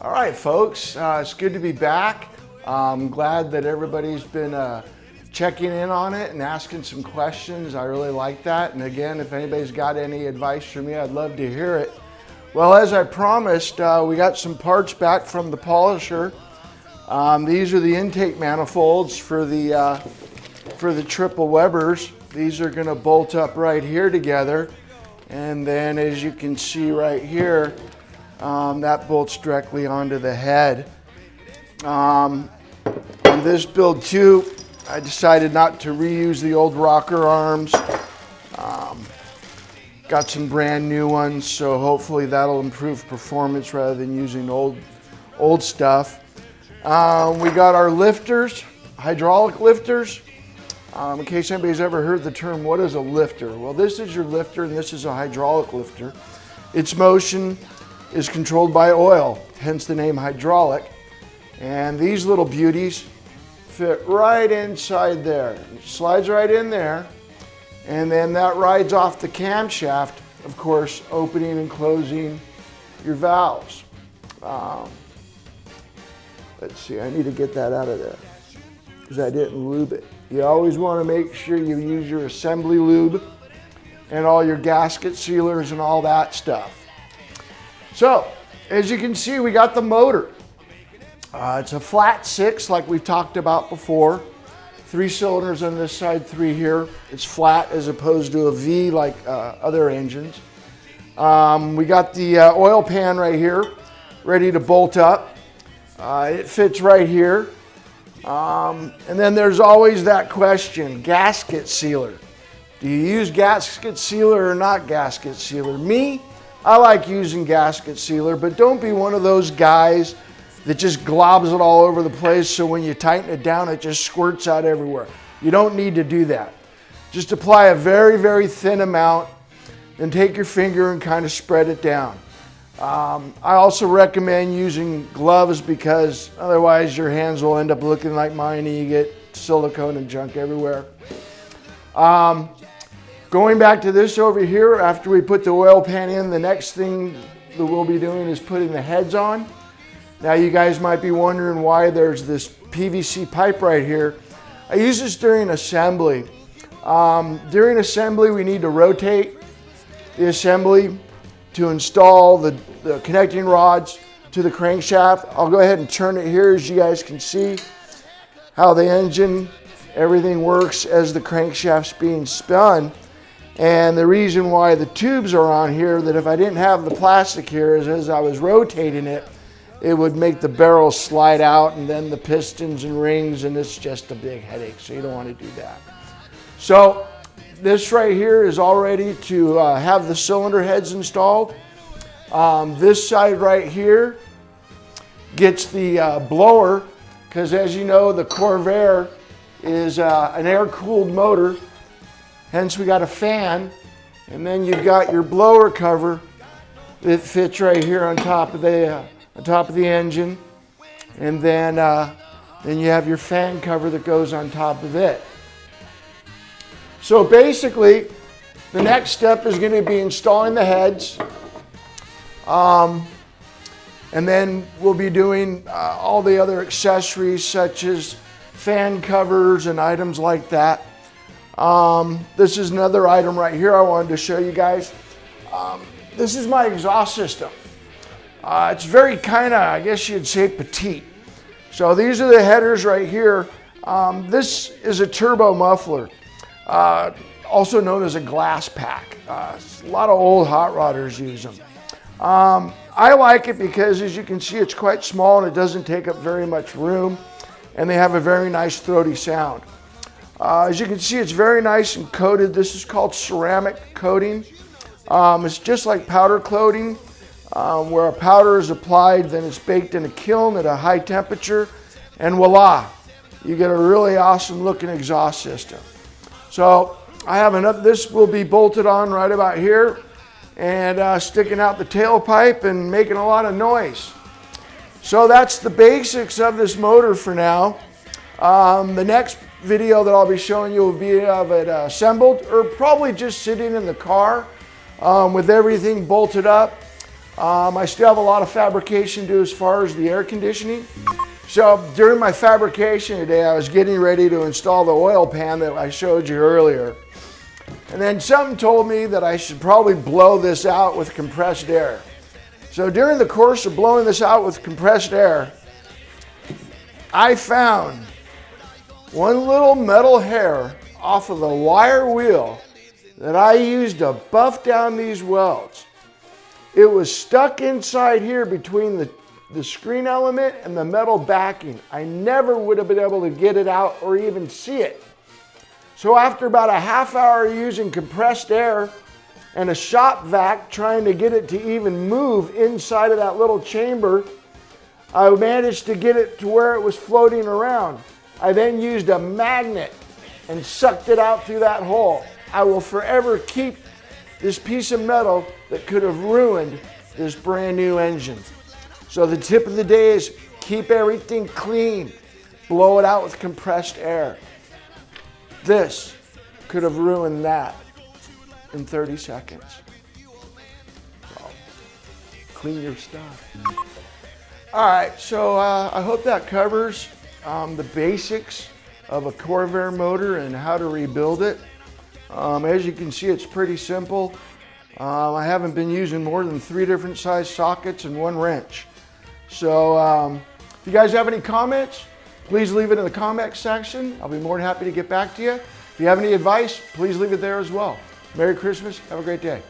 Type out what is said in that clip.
All right, folks, it's good to be back. I'm glad that everybody's been checking in on it and asking some questions. I really like that. And again, if anybody's got any advice for me, I'd love to hear it. Well, as I promised, we got some parts back from the polisher. These are the intake manifolds for the triple Webers. These are going to bolt up right here together. And then as you can see right here, that bolts directly onto the head. On this build too, I decided not to reuse the old rocker arms. Got some brand new ones, so hopefully that'll improve performance rather than using old stuff. We got our lifters, hydraulic lifters. In case anybody's ever heard the term, what is a lifter? Well, this is your lifter and this is a hydraulic lifter. Its motion is controlled by oil, hence the name hydraulic. And these little beauties fit right inside there. It slides right in there, and then that rides off the camshaft, of course, opening and closing your valves. Let's see, I need to get that out of there because I didn't lube it. You always want to make sure you use your assembly lube and all your gasket sealers and all that stuff. So, as you can see, we got the motor. It's a flat 6 like we've talked about before. 3 cylinders on this side, 3 here. It's flat as opposed to a V like other engines. We got the oil pan right here, ready to bolt up. It fits right here. And then there's always that question, gasket sealer. Do you use gasket sealer or not gasket sealer? Me, I like using gasket sealer, but don't be one of those guys that just globs it all over the place so when you tighten it down, it just squirts out everywhere. You don't need to do that. Just apply a very, very thin amount, then take your finger and kind of spread it down. I also recommend using gloves because otherwise your hands will end up looking like mine and you get silicone and junk everywhere. Going back to this over here, after we put the oil pan in, the next thing that we'll be doing is putting the heads on. Now you guys might be wondering why there's this PVC pipe right here. I use this during assembly. During assembly, we need to rotate the assembly to install the connecting rods to the crankshaft. I'll go ahead and turn it here as you guys can see how the engine, everything works as the crankshaft's being spun. And the reason why the tubes are on here, that if I didn't have the plastic here, is as I was rotating it, it would make the barrel slide out and then the pistons and rings, and it's just a big headache, so you don't want to do that. So this right here is all ready to have the cylinder heads installed. This side right here gets the blower, because as you know, the Corvair is an air-cooled motor. Hence we got a fan, and then you've got your blower cover that fits right here on top of the engine, and then you have your fan cover that goes on top of it. So basically, the next step is going to be installing the heads, and then we'll be doing all the other accessories such as fan covers and items like that. This is another item right here I wanted to show you guys. This is my exhaust system. It's very kind of, I guess you'd say, petite. So these are the headers right here. This is a turbo muffler, also known as a glass pack. A lot of old hot rodders use them. I like it because, as you can see, it's quite small and it doesn't take up very much room, and they have a very nice throaty sound. As you can see, it's very nice and coated. This is called ceramic coating. It's just like powder coating, where a powder is applied, then it's baked in a kiln at a high temperature, and voila, you get a really awesome looking exhaust system. So I have enough. This will be bolted on right about here and sticking out the tailpipe and making a lot of noise. So that's the basics of this motor for now. The next video that I'll be showing you will be of it assembled, or probably just sitting in the car with everything bolted up. I still have a lot of fabrication to do as far as the air conditioning. So during my fabrication today, I was getting ready to install the oil pan that I showed you earlier. And then something told me that I should probably blow this out with compressed air. So during the course of blowing this out with compressed air, I found one little metal hair off of the wire wheel that I used to buff down these welds. It was stuck inside here between the screen element and the metal backing. I never would have been able to get it out or even see it. So after about a half hour using compressed air and a shop vac trying to get it to even move inside of that little chamber, I managed to get it to where it was floating around. I then used a magnet and sucked it out through that hole. I will forever keep this piece of metal that could have ruined this brand new engine. So the tip of the day is keep everything clean. Blow it out with compressed air. This could have ruined that in 30 seconds. So, clean your stuff. All right, so I hope that covers the basics of a Corvair motor and how to rebuild it. As you can see, it's pretty simple. I haven't been using more than 3 different size sockets and 1 wrench. So if you guys have any comments, please leave it in the comment section. I'll be more than happy to get back to you. If you have any advice, please leave it there as well. Merry Christmas. Have a great day.